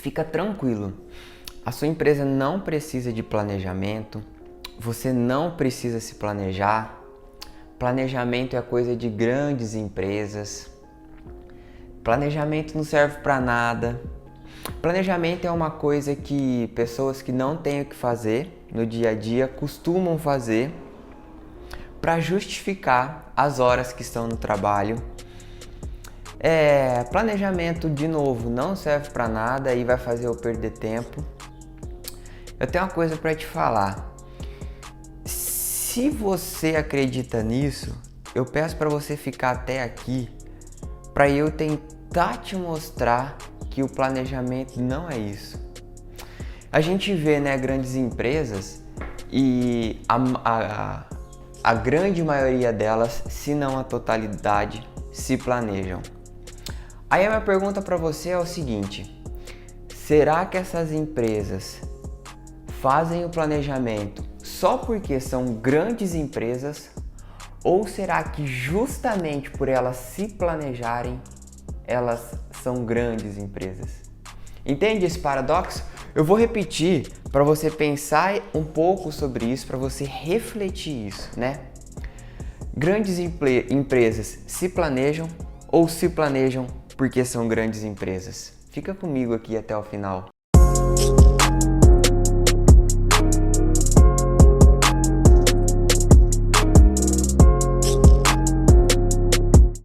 Fica tranquilo, a sua empresa não precisa de planejamento, você não precisa se planejar. Planejamento é coisa de grandes empresas. Planejamento não serve para nada. Planejamento é uma coisa que pessoas que não têm o que fazer no dia a dia costumam fazer para justificar as horas que estão no trabalho. Planejamento, de novo, não serve para nada e vai fazer eu perder tempo. Eu tenho uma coisa para te falar. Se você acredita nisso, eu peço para você ficar até aqui para eu tentar te mostrar que o planejamento não é isso. A gente vê, né, grandes empresas e a grande maioria delas, se não a totalidade, se planejam. Aí a minha pergunta para você é o seguinte: será que essas empresas fazem o planejamento só porque são grandes empresas? Ou será que justamente por elas se planejarem, elas são grandes empresas? Entende esse paradoxo? Eu vou repetir para você pensar um pouco sobre isso, para você refletir isso, né? Grandes empresas se planejam ou se planejam porque são grandes empresas? Fica comigo aqui até o final.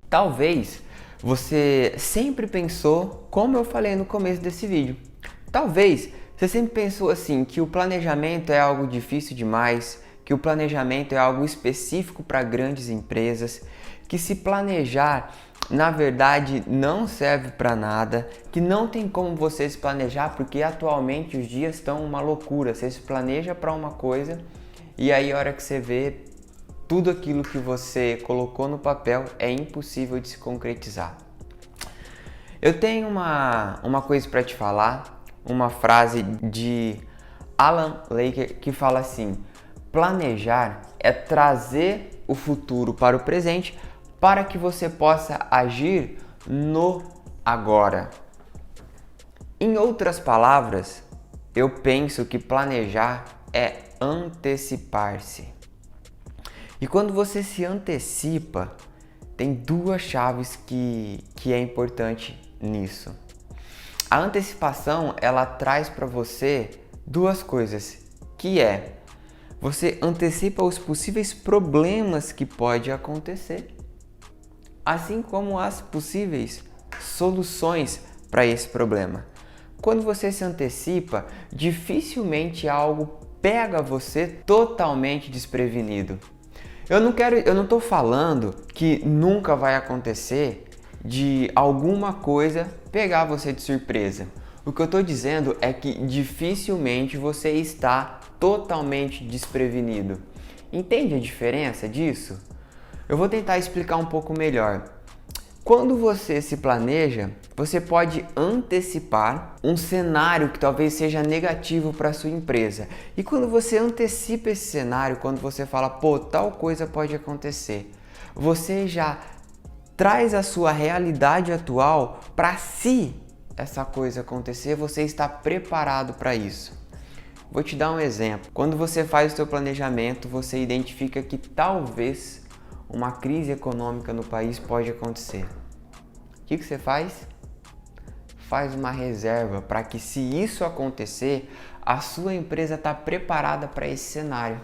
Talvez você sempre pensou, como eu falei no começo desse vídeo, talvez você sempre pensou assim, que o planejamento é algo difícil demais, que o planejamento é algo específico para grandes empresas, que se planejar, na verdade, não serve para nada, que não tem como você se planejar, porque atualmente os dias estão uma loucura. Você se planeja para uma coisa e aí a hora que você vê, tudo aquilo que você colocou no papel é impossível de se concretizar. Eu tenho uma coisa para te falar, uma frase de Alan Laker que fala assim: planejar é trazer o futuro para o presente para que você possa agir no agora. Em outras palavras, eu penso que planejar é antecipar-se. E quando você se antecipa, tem duas chaves que é importante nisso. A antecipação, ela traz para você duas coisas, que é: você antecipa os possíveis problemas que pode acontecer, assim como as possíveis soluções para esse problema. Quando você se antecipa, dificilmente algo pega você totalmente desprevenido. Eu não estou falando que nunca vai acontecer de alguma coisa pegar você de surpresa. O que eu estou dizendo é que dificilmente você está totalmente desprevenido. Entende a diferença disso? Eu vou tentar explicar um pouco melhor. Quando você se planeja, você pode antecipar um cenário que talvez seja negativo para a sua empresa. E quando você antecipa esse cenário, quando você fala, pô, tal coisa pode acontecer, você já traz a sua realidade atual para se essa coisa acontecer, você está preparado para isso. Vou te dar um exemplo. Quando você faz o seu planejamento, você identifica que talvez uma crise econômica no país pode acontecer. O que você faz? Faz uma reserva para que, se isso acontecer, a sua empresa está preparada para esse cenário.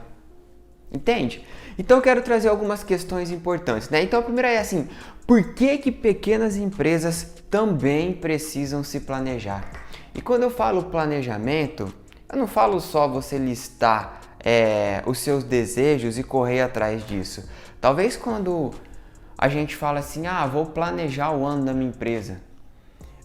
Entende? Então eu quero trazer algumas questões importantes, né? Então a primeira é assim: por que pequenas empresas também precisam se planejar? E quando eu falo planejamento, eu não falo só você listar os seus desejos e correr atrás disso. Talvez quando a gente fala assim, vou planejar o ano da minha empresa,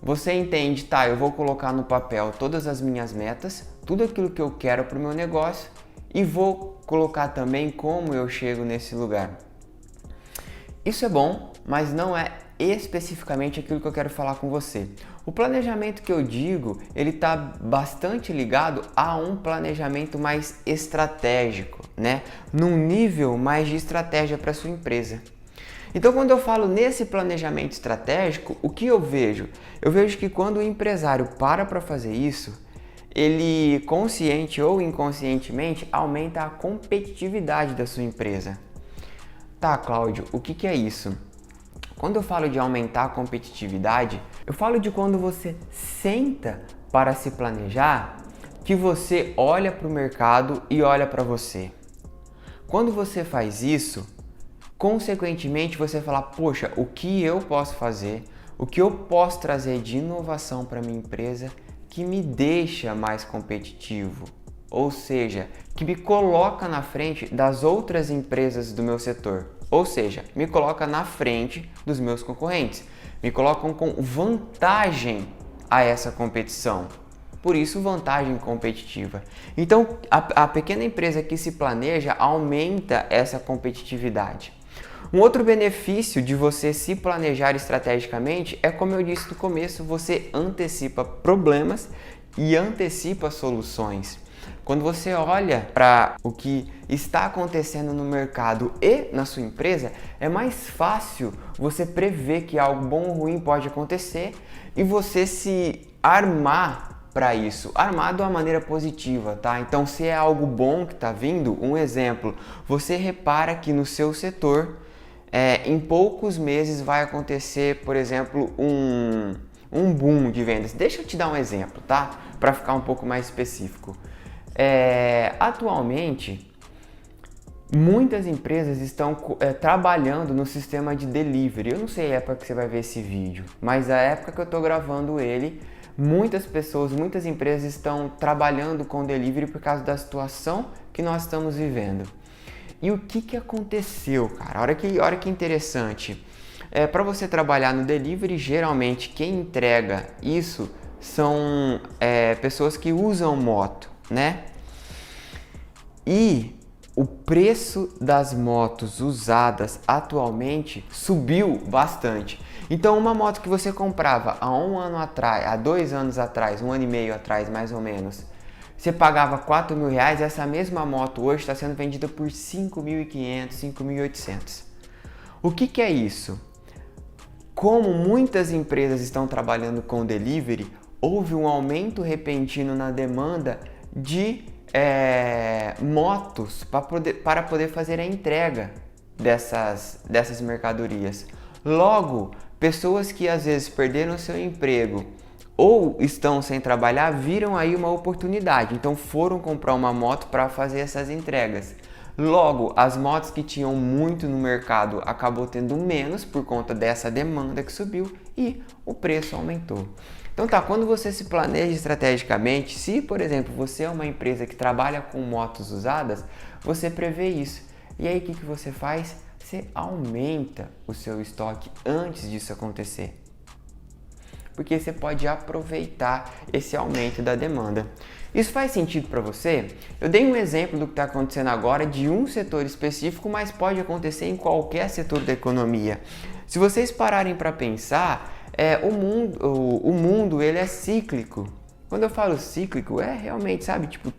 você entende, tá, eu vou colocar no papel todas as minhas metas, tudo aquilo que eu quero para o meu negócio e vou colocar também como eu chego nesse lugar. Isso é bom, mas não é especificamente aquilo que eu quero falar com você. O planejamento que eu digo, ele está bastante ligado a um planejamento mais estratégico, né? Num nível mais de estratégia para sua empresa. Então, quando eu falo nesse planejamento estratégico, o que eu vejo? Eu vejo que quando o empresário para fazer isso, ele consciente ou inconscientemente aumenta a competitividade da sua empresa. Tá, Cláudio, o que é isso? Quando eu falo de aumentar a competitividade, eu falo de quando você senta para se planejar, que você olha para o mercado e olha para você. Quando você faz isso, consequentemente você fala, poxa, o que eu posso fazer, o que eu posso trazer de inovação para minha empresa que me deixa mais competitivo, ou seja, que me coloca na frente das outras empresas do meu setor, ou seja, me coloca na frente dos meus concorrentes, me colocam com vantagem a essa competição. Por isso, vantagem competitiva. Então, a pequena empresa que se planeja aumenta essa competitividade. Um outro benefício de você se planejar estrategicamente é, como eu disse no começo, você antecipa problemas e antecipa soluções. Quando você olha para o que está acontecendo no mercado e na sua empresa, é mais fácil você prever que algo bom ou ruim pode acontecer e você se armar para isso, armado de uma maneira positiva, tá? Então, se é algo bom que está vindo, um exemplo, você repara que no seu setor, em poucos meses vai acontecer, por exemplo, um boom de vendas. Deixa eu te dar um exemplo, tá? Para ficar um pouco mais específico. Atualmente, muitas empresas estão trabalhando no sistema de delivery. Eu não sei a época que você vai ver esse vídeo, mas a época que eu estou gravando ele, muitas pessoas, muitas empresas estão trabalhando com delivery por causa da situação que nós estamos vivendo. E o que aconteceu, cara? Olha que interessante. Para você trabalhar no delivery, geralmente quem entrega isso são pessoas que usam moto, né? E o preço das motos usadas atualmente subiu bastante. Então, uma moto que você comprava há um ano atrás, há 2 anos atrás, 1 ano e meio atrás mais ou menos, você pagava R$4.000, essa mesma moto hoje está sendo vendida por R$5.500, R$5.800. O que é isso? Como muitas empresas estão trabalhando com delivery, houve um aumento repentino na demanda de motos para poder fazer a entrega dessas mercadorias. Logo, pessoas que às vezes perderam seu emprego ou estão sem trabalhar, viram aí uma oportunidade, então foram comprar uma moto para fazer essas entregas. Logo, as motos que tinham muito no mercado acabou tendo menos por conta dessa demanda que subiu e o preço aumentou. Então tá, quando você se planeja estrategicamente, se por exemplo você é uma empresa que trabalha com motos usadas, você prevê isso. E aí o que você faz? Você aumenta o seu estoque antes disso acontecer. Porque você pode aproveitar esse aumento da demanda. Isso faz sentido para você? Eu dei um exemplo do que está acontecendo agora de um setor específico, mas pode acontecer em qualquer setor da economia. Se vocês pararem para pensar, o mundo ele é cíclico. Quando eu falo cíclico, realmente, sabe, tipo,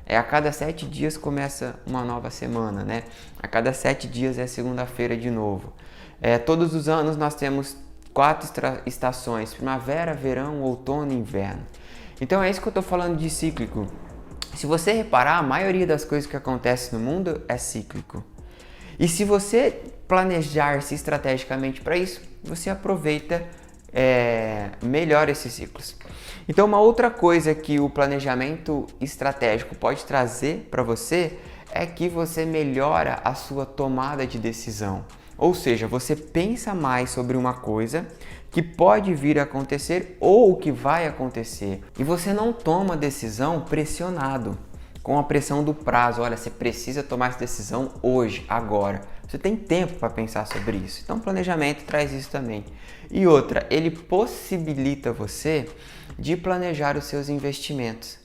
a cada 7 dias começa uma nova semana, né? A cada 7 dias é segunda-feira de novo. Todos os anos nós temos 4 estações: primavera, verão, outono e inverno. Então é isso que eu estou falando de cíclico. Se você reparar, a maioria das coisas que acontecem no mundo é cíclico. E se você planejar-se estrategicamente para isso, você aproveita melhor esses ciclos. Então uma outra coisa que o planejamento estratégico pode trazer para você é que você melhora a sua tomada de decisão. Ou seja, você pensa mais sobre uma coisa que pode vir a acontecer ou que vai acontecer. E você não toma decisão pressionado, com a pressão do prazo. Olha, você precisa tomar essa decisão hoje, agora. Você tem tempo para pensar sobre isso. Então, o planejamento traz isso também. E outra, ele possibilita você de planejar os seus investimentos.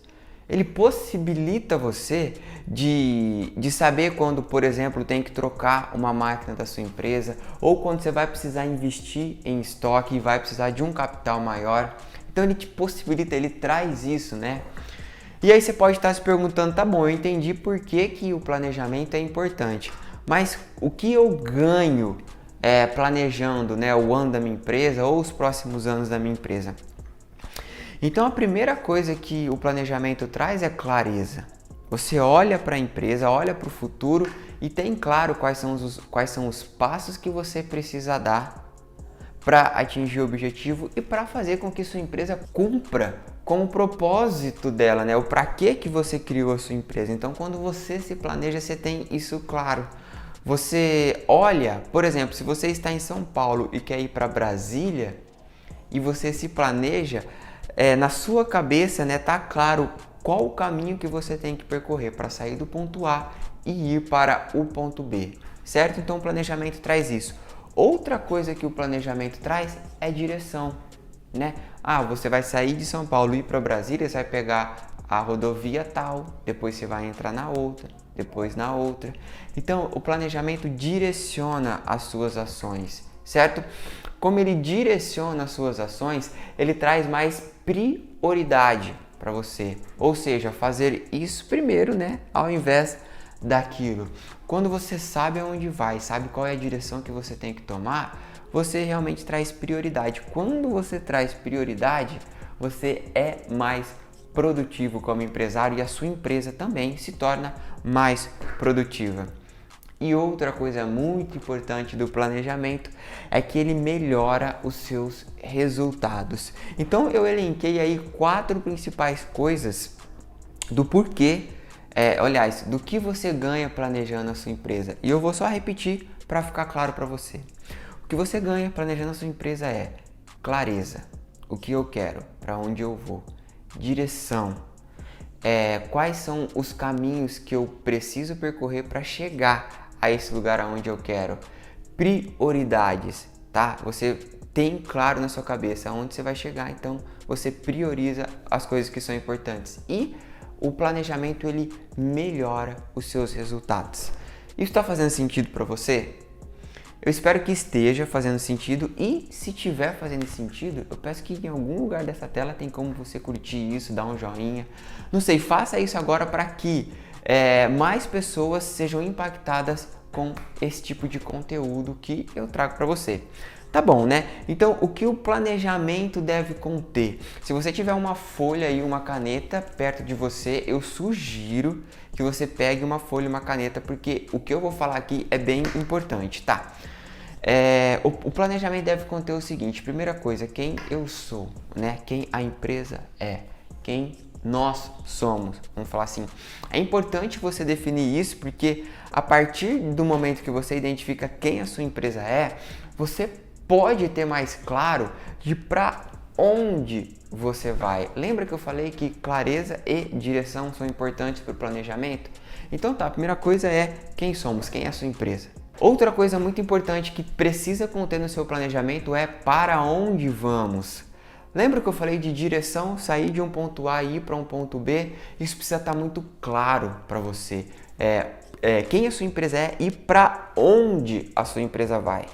Ele possibilita você de saber quando, por exemplo, tem que trocar uma máquina da sua empresa ou quando você vai precisar investir em estoque e vai precisar de um capital maior. Então ele te possibilita, ele traz isso, né? E aí você pode estar se perguntando, tá bom, eu entendi por que o planejamento é importante, mas o que eu ganho planejando, né, o ano da minha empresa ou os próximos anos da minha empresa? Então a primeira coisa que o planejamento traz é clareza. Você olha para a empresa, olha para o futuro e tem claro quais são os passos que você precisa dar para atingir o objetivo e para fazer com que sua empresa cumpra com o propósito dela, né? O para que você criou a sua empresa. Então, quando você se planeja, você tem isso claro. Você olha, por exemplo, se você está em São Paulo e quer ir para Brasília e você se planeja, na sua cabeça, né, tá claro qual o caminho que você tem que percorrer para sair do ponto A e ir para o ponto B, certo? Então, o planejamento traz isso. Outra coisa que o planejamento traz é direção, né? Você vai sair de São Paulo e ir para Brasília, você vai pegar a rodovia tal, depois você vai entrar na outra, depois na outra. Então, o planejamento direciona as suas ações, certo? Como ele direciona as suas ações, ele traz mais prioridade para você. Ou seja, fazer isso primeiro, né? Ao invés daquilo. Quando você sabe aonde vai, sabe qual é a direção que você tem que tomar, você realmente traz prioridade. Quando você traz prioridade, você é mais produtivo como empresário e a sua empresa também se torna mais produtiva. E outra coisa muito importante do planejamento é que ele melhora os seus resultados. Então eu elenquei aí 4 principais coisas do porquê, do que você ganha planejando a sua empresa. E eu vou só repetir para ficar claro para você. O que você ganha planejando a sua empresa é clareza, o que eu quero, para onde eu vou, direção, quais são os caminhos que eu preciso percorrer para chegar a esse lugar aonde eu quero, prioridades, tá? Você tem claro na sua cabeça aonde você vai chegar, então você prioriza as coisas que são importantes e o planejamento ele melhora os seus resultados. Isso está fazendo sentido para você? Eu espero que esteja fazendo sentido e se estiver fazendo sentido, eu peço que em algum lugar dessa tela tem como você curtir isso, dar um joinha. Não sei, faça isso agora para que mais pessoas sejam impactadas com esse tipo de conteúdo que eu trago para você. Tá bom, né? Então, o que o planejamento deve conter? Se você tiver uma folha e uma caneta perto de você, eu sugiro que você pegue uma folha e uma caneta, porque o que eu vou falar aqui é bem importante, tá? O planejamento deve conter o seguinte: primeira coisa, quem eu sou, né? Quem a empresa é, quem nós somos, vamos falar assim. É importante você definir isso, porque a partir do momento que você identifica quem a sua empresa é, você pode ter mais claro de para onde você vai. Lembra que eu falei que clareza e direção são importantes para o planejamento? Então tá, a primeira coisa é quem somos, quem é a sua empresa. Outra coisa muito importante que precisa conter no seu planejamento é para onde vamos. Lembra que eu falei de direção, sair de um ponto A e ir para um ponto B? Isso precisa estar muito claro para você. Quem a sua empresa é e para onde a sua empresa vai.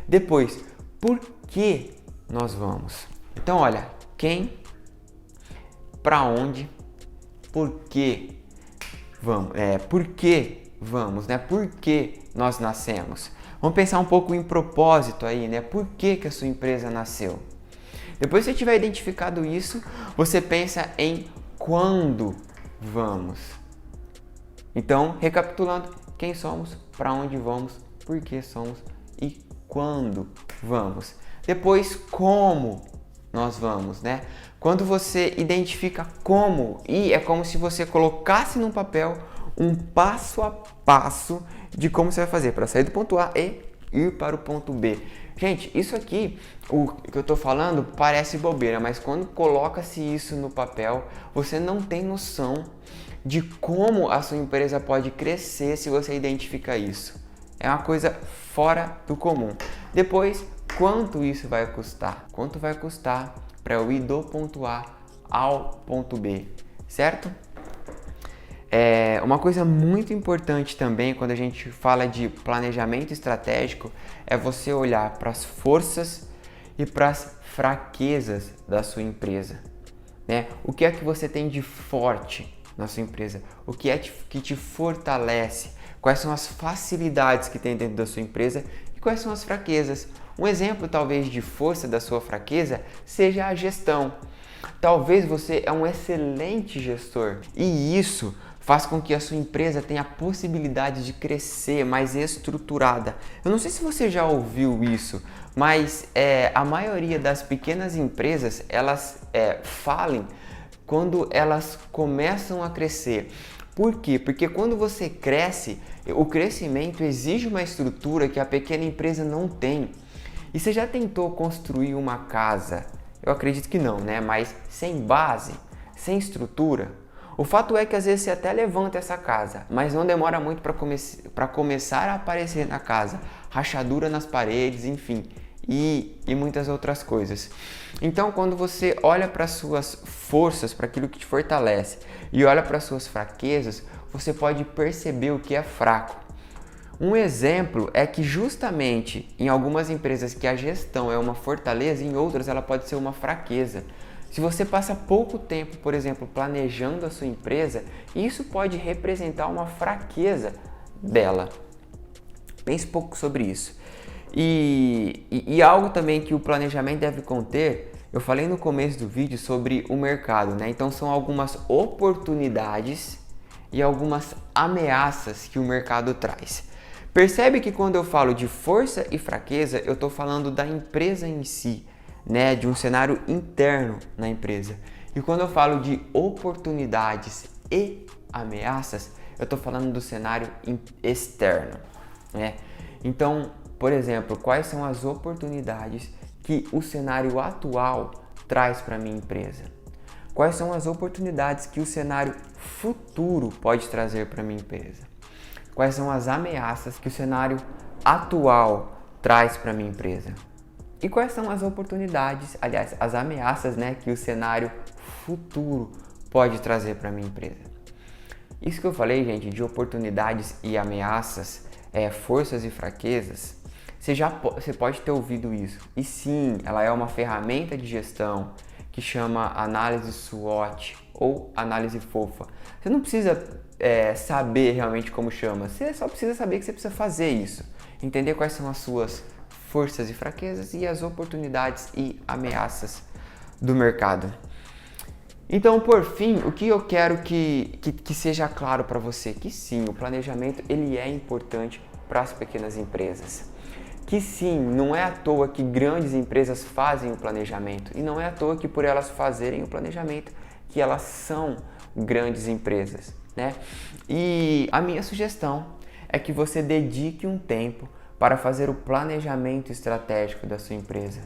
Depois, por que nós vamos? Então, olha, quem, para onde, por que vamos, por que vamos, né? Por que nós nascemos? Vamos pensar um pouco em propósito aí, né? Por que a sua empresa nasceu? Depois que você tiver identificado isso, você pensa em quando vamos. Então, recapitulando, quem somos, para onde vamos, por que somos e quando vamos. Depois, como nós vamos, né? Quando você identifica como, e é como se você colocasse num papel um passo a passo de como você vai fazer para sair do ponto A e ir para o ponto B. Gente, isso aqui, o que eu tô falando, parece bobeira, mas quando coloca-se isso no papel, você não tem noção de como a sua empresa pode crescer se você identifica isso. É uma coisa fora do comum. Depois, quanto isso vai custar? Quanto vai custar para eu ir do ponto A ao ponto B, certo? Uma coisa muito importante também quando a gente fala de planejamento estratégico é você olhar para as forças e para as fraquezas da sua empresa, né? O que é que você tem de forte na sua empresa? O que é que te fortalece? Quais são as facilidades que tem dentro da sua empresa e quais são as fraquezas. Um exemplo talvez de força da sua fraqueza seja a gestão. Talvez você é um excelente gestor e isso faz com que a sua empresa tenha a possibilidade de crescer mais estruturada. Eu não sei se você já ouviu isso, mas a maioria das pequenas empresas, elas falem quando elas começam a crescer. Por quê? Porque quando você cresce, o crescimento exige uma estrutura que a pequena empresa não tem. E você já tentou construir uma casa? Eu acredito que não, né? Mas sem base, sem estrutura. O fato é que às vezes você até levanta essa casa, mas não demora muito para começar a aparecer na casa rachadura nas paredes, enfim, e muitas outras coisas. Então, quando você olha para suas forças, para aquilo que te fortalece, e olha para suas fraquezas, você pode perceber o que é fraco. Um exemplo é que justamente em algumas empresas que a gestão é uma fortaleza, em outras ela pode ser uma fraqueza. Se você passa pouco tempo, por exemplo, planejando a sua empresa, isso pode representar uma fraqueza dela. Pense um pouco sobre isso. E algo também que o planejamento deve conter, eu falei no começo do vídeo sobre o mercado, né? Então são algumas oportunidades e algumas ameaças que o mercado traz. Percebe que quando eu falo de força e fraqueza, eu estou falando da empresa em si, né? De um cenário interno na empresa. E quando eu falo de oportunidades e ameaças, eu estou falando do cenário externo, né? Então, por exemplo, quais são as oportunidades que o cenário atual traz para a minha empresa? Quais são as oportunidades que o cenário futuro pode trazer para a minha empresa? Quais são as ameaças que o cenário atual traz para a minha empresa? E quais são as oportunidades, aliás, as ameaças, né, que o cenário futuro pode trazer para a minha empresa? Isso que eu falei, gente, de oportunidades e ameaças, forças e fraquezas, você pode ter ouvido isso. E sim, ela é uma ferramenta de gestão que chama análise SWOT ou análise fofa. Você não precisa saber realmente como chama, você só precisa saber que você precisa fazer isso. Entender quais são as suas forças e fraquezas e as oportunidades e ameaças do mercado. Então, por fim, o que eu quero que seja claro para você, que sim, o planejamento ele é importante para as pequenas empresas. Que sim, não é à toa que grandes empresas fazem o planejamento e não é à toa que por elas fazerem o planejamento que elas são grandes empresas, né? E a minha sugestão é que você dedique um tempo para fazer o planejamento estratégico da sua empresa.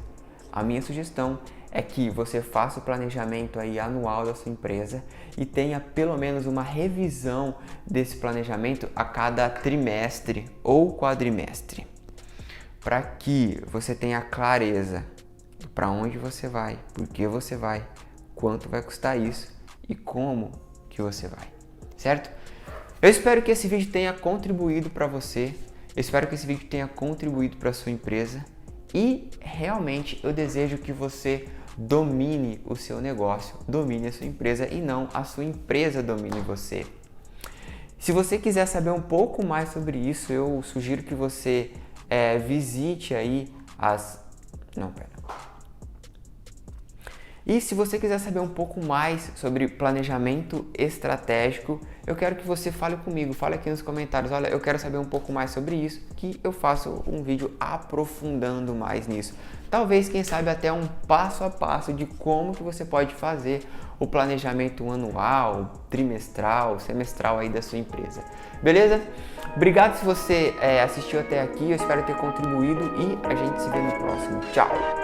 A minha sugestão é que você faça o planejamento aí anual da sua empresa e tenha pelo menos uma revisão desse planejamento a cada trimestre ou quadrimestre, para que você tenha clareza para onde você vai, por que você vai, quanto vai custar isso e como que você vai, certo? Eu espero que esse vídeo tenha contribuído para você. Eu espero que esse vídeo tenha contribuído para a sua empresa e realmente eu desejo que você domine o seu negócio, domine a sua empresa e não a sua empresa domine você. Se você quiser saber um pouco mais sobre isso, eu sugiro que você visite aí E se você quiser saber um pouco mais sobre planejamento estratégico, eu quero que você fale comigo, fale aqui nos comentários, olha, eu quero saber um pouco mais sobre isso, que eu faço um vídeo aprofundando mais nisso. Talvez, quem sabe, até um passo a passo de como que você pode fazer o planejamento anual, trimestral, semestral aí da sua empresa. Beleza? Obrigado se você assistiu até aqui, eu espero ter contribuído e a gente se vê no próximo. Tchau!